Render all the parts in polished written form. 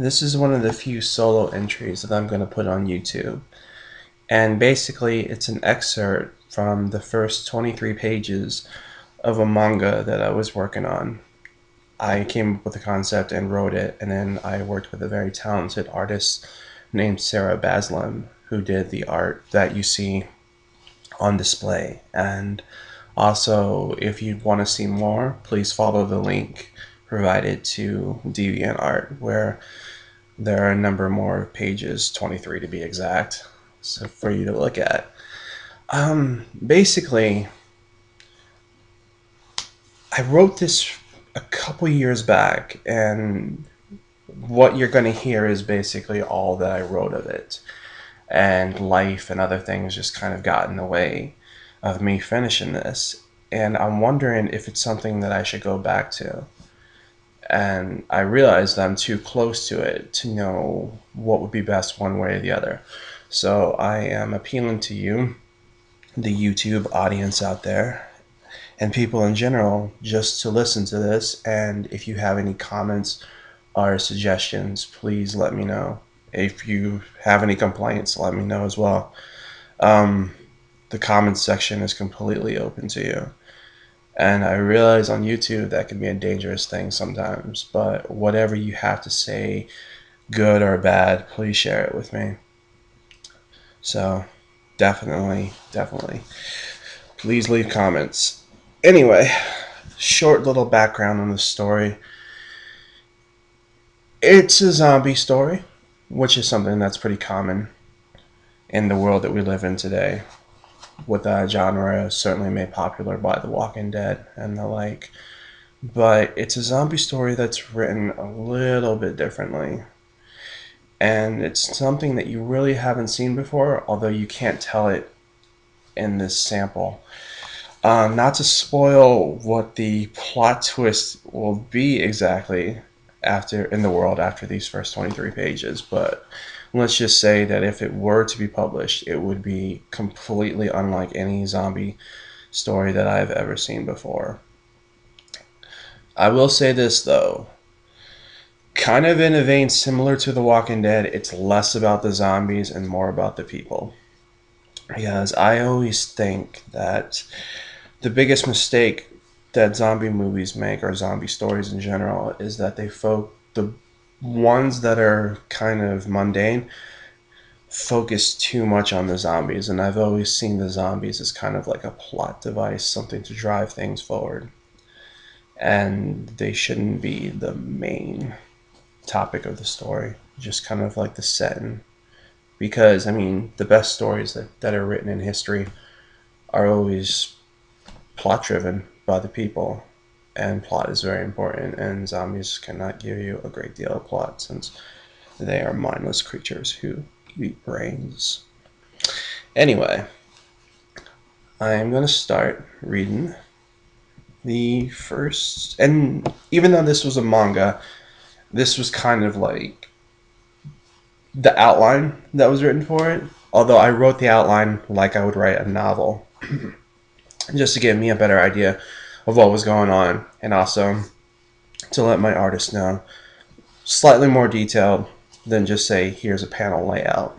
This is one of the few solo entries that I'm going to put on YouTube. And basically, it's an excerpt from the first 23 pages of a manga that I was working on. I came up with the concept and wrote it, and then I worked with a very talented artist named Sarah Baslam, who did the art that you see on display. And also, if you want to see more, please follow the link provided to DeviantArt, where there are a number more pages, 23 to be exact, so for you to look at. Basically, I wrote this a couple years back, and what you're going to hear is basically all that I wrote of it. And life and other things just kind of got in the way of me finishing this. And I'm wondering if it's something that I should go back to. And I realized that I'm too close to it to know what would be best one way or the other. So I am appealing to you, the YouTube audience out there, and people in general, just to listen to this. And if you have any comments or suggestions, please let me know. If you have any complaints, let me know as well. Um, the comments section is completely open to you. And I realize on YouTube that can be a dangerous thing sometimes, but whatever you have to say, good or bad, please share it with me. So, definitely, please leave comments. Anyway, short little background on the story. It's a zombie story, which is something that's pretty common in the world that we live in today, with a genre certainly made popular by The Walking Dead and the like. But it's a zombie story that's written a little bit differently. And it's something that you really haven't seen before, although you can't tell it in this sample. Not to spoil what the plot twist will be exactly after in the world after these first 23 pages, but let's just say that if it were to be published, it would be completely unlike any zombie story that I've ever seen before. I will say this though, kind of in a vein similar to The Walking Dead, it's less about the zombies and more about the people. Because I always think that the biggest mistake that zombie movies make, or zombie stories in general, is that the ones that are kind of mundane focus too much on the zombies, and I've always seen the zombies as kind of like a plot device, something to drive things forward, and they shouldn't be the main topic of the story, just kind of like the setting. Because, I mean, the best stories that are written in history are always plot driven by the people, and plot is very important, and zombies cannot give you a great deal of plot since they are mindless creatures who eat brains. Anyway, I'm going to start reading the first, and even though this was a manga, this was kind of like the outline that was written for it, although I wrote the outline like I would write a novel, just to give me a better idea of what was going on, and also to let my artist know slightly more detailed than just say, here's a panel layout.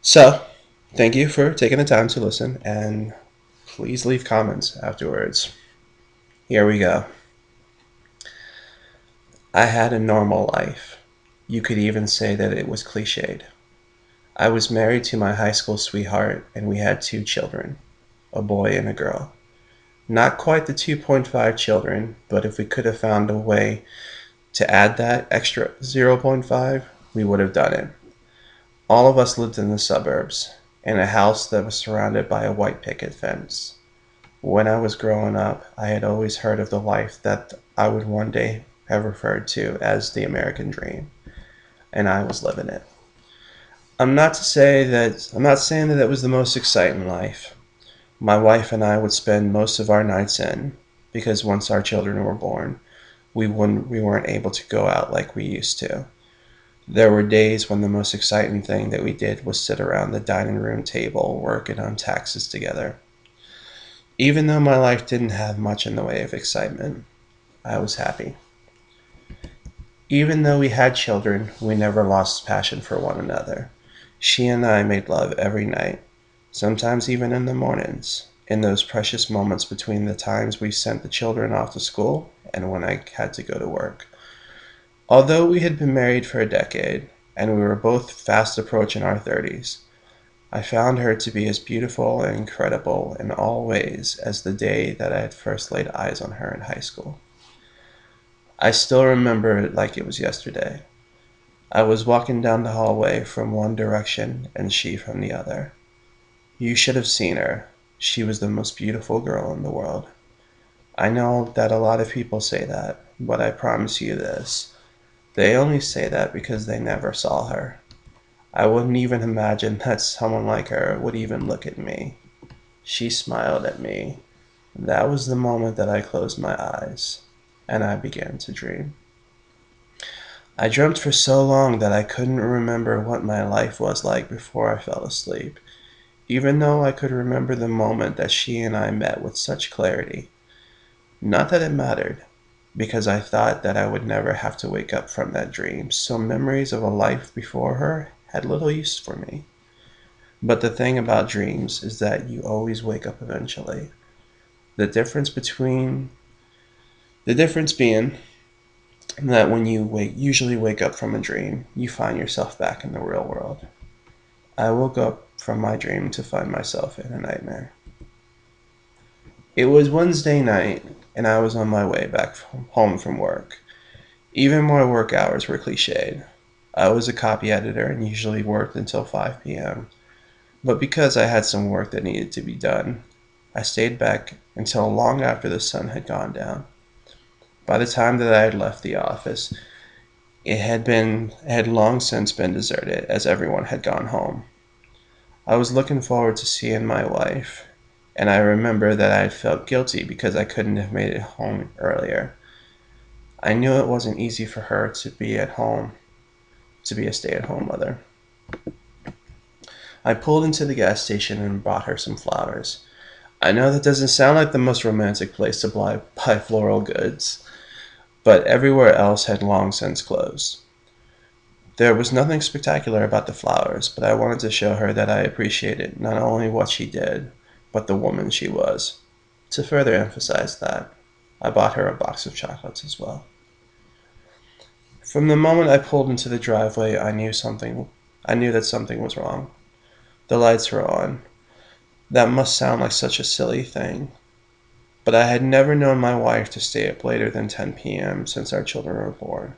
So, thank you for taking the time to listen, and please leave comments afterwards. Here we go. I had a normal life. You could even say that it was cliched. I was married to my high school sweetheart, and we had 2 children, a boy and a girl. Not quite the 2.5 children, but if we could have found a way to add that extra zero point 0.5, we would have done it. All of us lived in the suburbs, in a house that was surrounded by a white picket fence. When I was growing up, I had always heard of the life that I would one day have referred to as the American dream, and I was living it. I'm not saying that it was the most exciting life. My wife and I would spend most of our nights in, because once our children were born, we weren't able to go out like we used to. There were days when the most exciting thing that we did was sit around the dining room table working on taxes together. Even though my life didn't have much in the way of excitement, I was happy. Even though we had children, we never lost passion for one another. She and I made love every night, sometimes even in the mornings, in those precious moments between the times we sent the children off to school and when I had to go to work. Although we had been married for a decade, and we were both fast approaching our 30s, I found her to be as beautiful and incredible in all ways as the day that I had first laid eyes on her in high school. I still remember it like it was yesterday. I was walking down the hallway from one direction and she from the other. You should have seen her. She was the most beautiful girl in the world. I know that a lot of people say that, but I promise you this. They only say that because they never saw her. I wouldn't even imagine that someone like her would even look at me. She smiled at me. That was the moment that I closed my eyes, and I began to dream. I dreamt for so long that I couldn't remember what my life was like before I fell asleep, even though I could remember the moment that she and I met with such clarity. Not that it mattered, because I thought that I would never have to wake up from that dream, so memories of a life before her had little use for me. But the thing about dreams is that you always wake up eventually. The difference between the difference being that when you usually wake up from a dream, you find yourself back in the real world. I woke up from my dream to find myself in a nightmare. It was Wednesday night, and I was on my way back home from work. Even my work hours were cliched. I was a copy editor and usually worked until 5 p.m. But because I had some work that needed to be done, I stayed back until long after the sun had gone down. By the time that I had left the office, it had long since been deserted as everyone had gone home. I was looking forward to seeing my wife, and I remember that I had felt guilty because I couldn't have made it home earlier. I knew it wasn't easy for her to be at home, to be a stay-at-home mother. I pulled into the gas station and bought her some flowers. I know that doesn't sound like the most romantic place to buy floral goods, but everywhere else had long since closed. There was nothing spectacular about the flowers, but I wanted to show her that I appreciated not only what she did, but the woman she was. To further emphasize that, I bought her a box of chocolates as well. From the moment I pulled into the driveway, I knew that something was wrong. The lights were on. That must sound like such a silly thing, but I had never known my wife to stay up later than 10 p.m. since our children were born.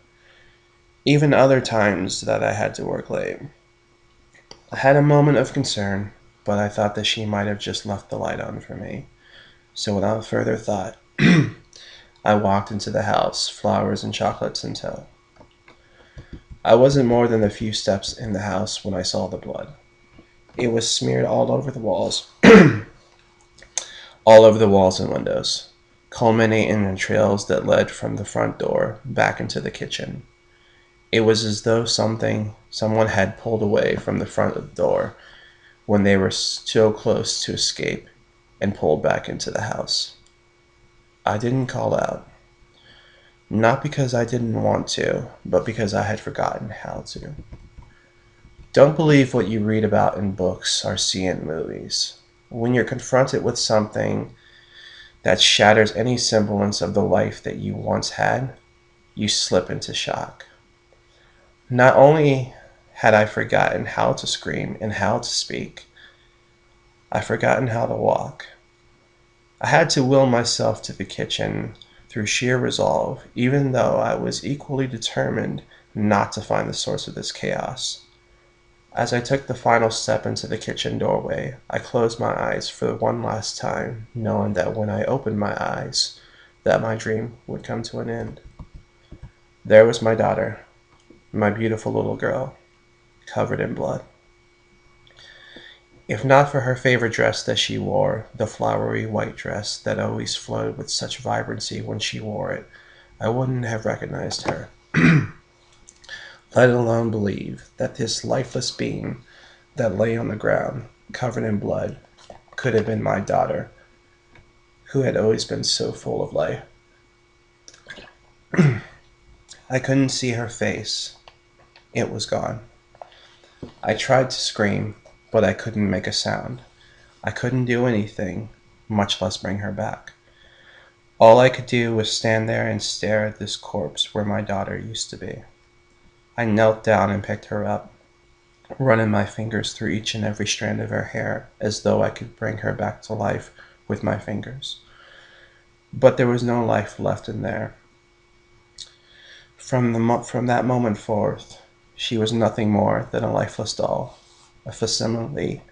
Even other times that I had to work late. I had a moment of concern, but I thought that she might have just left the light on for me. So without further thought, I walked into the house, flowers and chocolates in tow. I wasn't more than a few steps in the house when I saw the blood. It was smeared all over the walls, all over the walls and windows, culminating in trails that led from the front door back into the kitchen. It was as though someone had pulled away from the front of the door when they were so close to escape and pulled back into the house. I didn't call out. Not because I didn't want to, but because I had forgotten how to. Don't believe what you read about in books or see in movies. When you're confronted with something that shatters any semblance of the life that you once had, you slip into shock. Not only had I forgotten how to scream and how to speak, I'd forgotten how to walk. I had to will myself to the kitchen through sheer resolve, even though I was equally determined not to find the source of this chaos. As I took the final step into the kitchen doorway, I closed my eyes for one last time, knowing that when I opened my eyes, that my dream would come to an end. There was my daughter, my beautiful little girl, covered in blood. If not for her favorite dress that she wore, the flowery white dress that always flowed with such vibrancy when she wore it, I wouldn't have recognized her, let alone believe that this lifeless being that lay on the ground, covered in blood, could have been my daughter, who had always been so full of life. I couldn't see her face. It was gone. I tried to scream, but I couldn't make a sound. I couldn't do anything, much less bring her back. All I could do was stand there and stare at this corpse where my daughter used to be. I knelt down and picked her up, running my fingers through each and every strand of her hair as though I could bring her back to life with my fingers. But there was no life left in there. From that moment forth, she was nothing more than a lifeless doll, a facsimile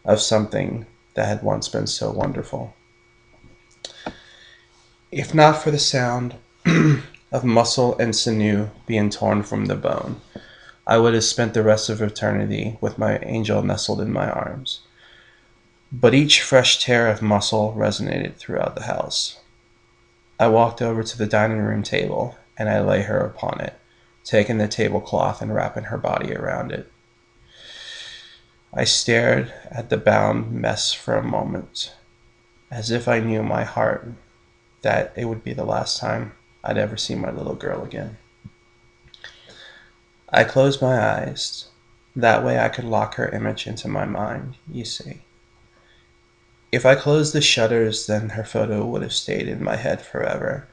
of something that had once been so wonderful. If not for the sound of muscle and sinew being torn from the bone, I would have spent the rest of eternity with my angel nestled in my arms. But each fresh tear of muscle resonated throughout the house. I walked over to the dining room table, and I lay her upon it, taking the tablecloth and wrapping her body around it. I stared at the bound mess for a moment, as if I knew in my heart that it would be the last time I'd ever see my little girl again. I closed my eyes. That way I could lock her image into my mind, you see. If I closed the shutters, then her photo would have stayed in my head forever,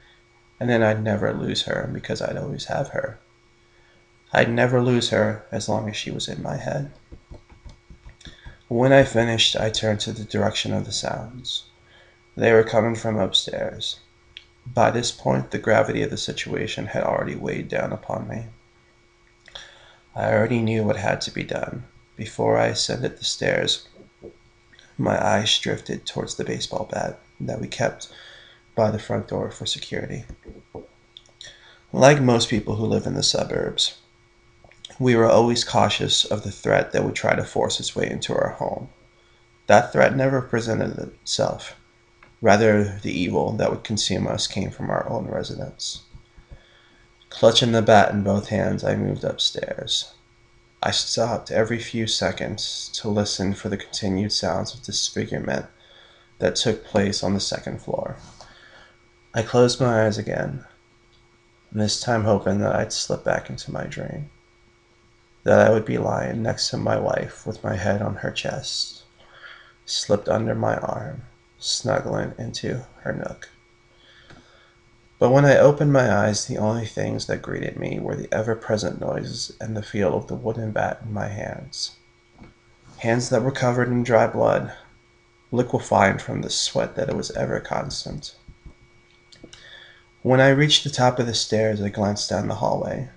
and then I'd never lose her because I'd always have her. I'd never lose her as long as she was in my head. When I finished, I turned to the direction of the sounds. They were coming from upstairs. By this point, the gravity of the situation had already weighed down upon me. I already knew what had to be done. Before I ascended the stairs, my eyes drifted towards the baseball bat that we kept by the front door for security. Like most people who live in the suburbs, we were always cautious of the threat that would try to force its way into our home. That threat never presented itself. Rather, the evil that would consume us came from our own residence. Clutching the bat in both hands, I moved upstairs. I stopped every few seconds to listen for the continued sounds of disfigurement that took place on the second floor. I closed my eyes again, this time hoping that I'd slip back into my dream, that I would be lying next to my wife with my head on her chest, slipped under my arm, snuggling into her nook. But when I opened my eyes, the only things that greeted me were the ever-present noises and the feel of the wooden bat in my hands. Hands that were covered in dry blood, liquefying from the sweat that was ever constant. When I reached the top of the stairs, I glanced down the hallway.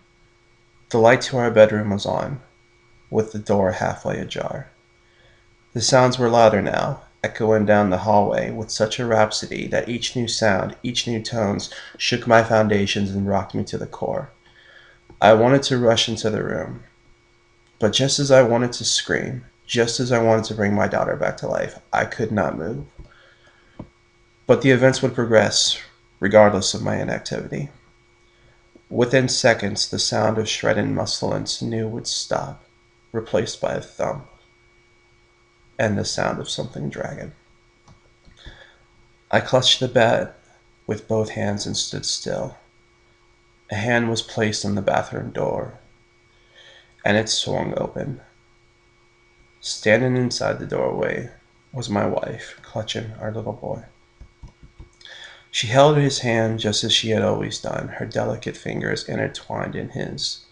The light to our bedroom was on, with the door halfway ajar. The sounds were louder now, echoing down the hallway with such a rhapsody that each new sound, each new tones, shook my foundations and rocked me to the core. I wanted to rush into the room, but just as I wanted to scream, just as I wanted to bring my daughter back to life, I could not move. But the events would progress, regardless of my inactivity. Within seconds, the sound of shredding muscle and sinew would stop, replaced by a thump and the sound of something dragging. I clutched the bat with both hands and stood still. A hand was placed on the bathroom door, and it swung open. Standing inside the doorway was my wife, clutching our little boy. She held his hand just as she had always done, her delicate fingers intertwined in his.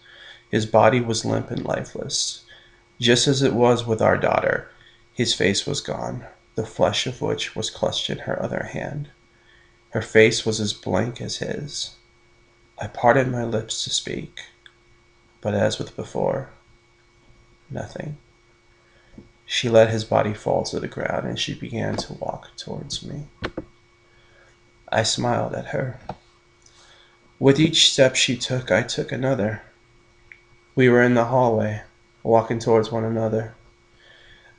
His body was limp and lifeless, just as it was with our daughter. His face was gone, the flesh of which was clutched in her other hand. Her face was as blank as his. I parted my lips to speak, but as with before, nothing. She let his body fall to the ground, and she began to walk towards me. I smiled at her. With each step she took, I took another. We were in the hallway, walking towards one another.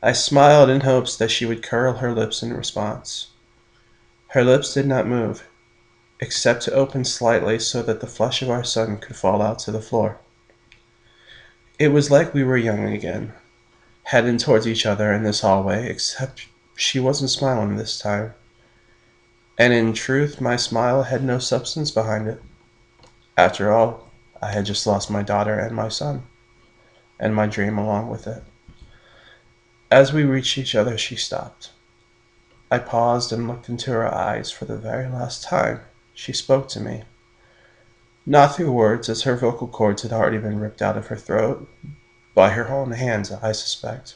I smiled in hopes that she would curl her lips in response. Her lips did not move, except to open slightly so that the flesh of our son could fall out to the floor. It was like we were young again, heading towards each other in this hallway, except she wasn't smiling this time. And in truth, my smile had no substance behind it. After all, I had just lost my daughter and my son, and my dream along with it. As we reached each other, she stopped. I paused and looked into her eyes for the very last time. She spoke to me. Not through words, as her vocal cords had already been ripped out of her throat, by her own hands, I suspect.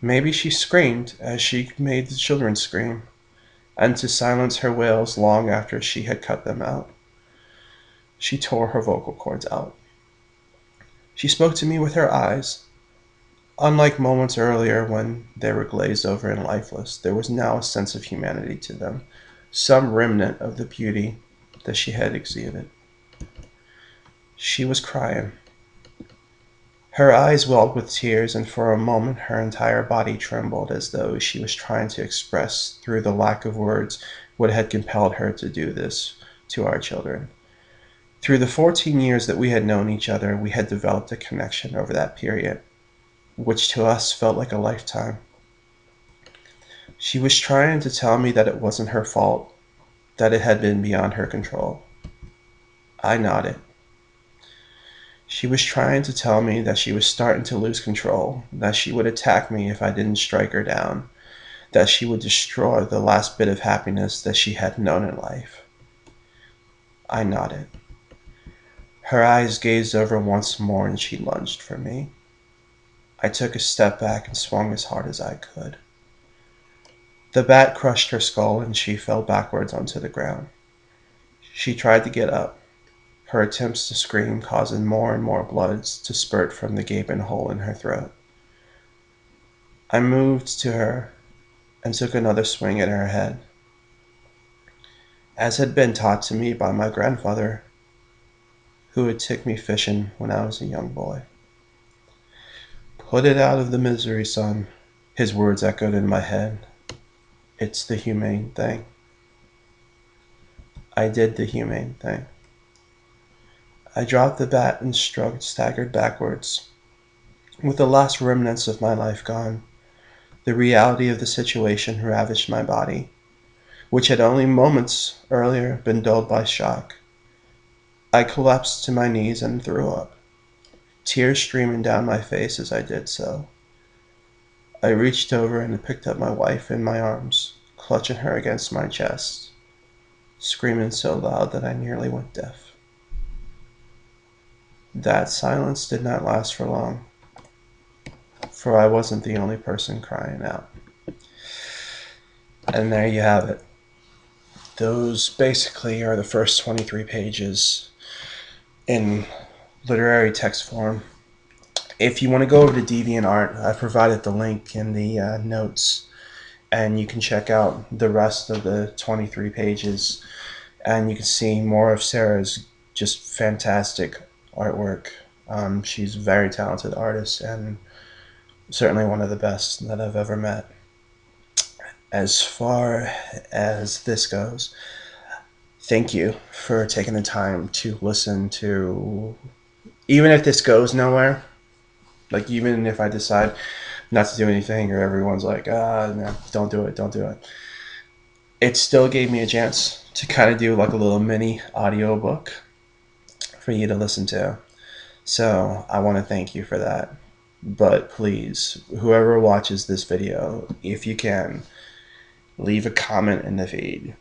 Maybe she screamed as she made the children scream, and to silence her wails long after she had cut them out, she tore her vocal cords out. She spoke to me with her eyes. Unlike moments earlier when they were glazed over and lifeless, there was now a sense of humanity to them, some remnant of the beauty that she had exuded. She was crying. Her eyes welled with tears, and for a moment her entire body trembled as though she was trying to express through the lack of words what had compelled her to do this to our children. Through the 14 years that we had known each other, we had developed a connection over that period, which to us felt like a lifetime. She was trying to tell me that it wasn't her fault, that it had been beyond her control. I nodded. She was trying to tell me that she was starting to lose control, that she would attack me if I didn't strike her down, that she would destroy the last bit of happiness that she had known in life. I nodded. Her eyes gazed over once more and she lunged for me. I took a step back and swung as hard as I could. The bat crushed her skull and she fell backwards onto the ground. She tried to get up, her attempts to scream causing more and more blood to spurt from the gaping hole in her throat. I moved to her and took another swing at her head. As had been taught to me by my grandfather, who had took me fishing when I was a young boy. Put it out of the misery, son, his words echoed in my head. It's the humane thing. I did the humane thing. I dropped the bat and staggered backwards. With the last remnants of my life gone, the reality of the situation ravaged my body, which had only moments earlier been dulled by shock. I collapsed to my knees and threw up, tears streaming down my face as I did so. I reached over and picked up my wife in my arms, clutching her against my chest, screaming so loud that I nearly went deaf. That silence did not last for long, for I wasn't the only person crying out. And there you have it. Those basically are the first 23 pages in literary text form. If you want to go over to DeviantArt, I've provided the link in the notes, and you can check out the rest of the 23 pages, and you can see more of Sarah's just fantastic artwork. She's a very talented artist and certainly one of the best that I've ever met. As far as this goes, thank you for taking the time to listen to, even if this goes nowhere, like even if I decide not to do anything or everyone's like, no, don't do it, it still gave me a chance to kind of do like a little mini audio book for you to listen to. So I want to thank you for that. But please, whoever watches this video, if you can, leave a comment in the feed.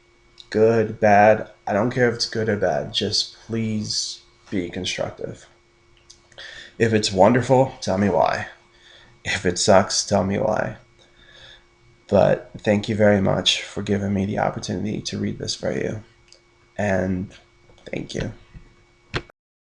Good, bad, I don't care if it's good or bad, just please be constructive. If it's wonderful, tell me why. If it sucks, tell me why. But thank you very much for giving me the opportunity to read this for you. And thank you.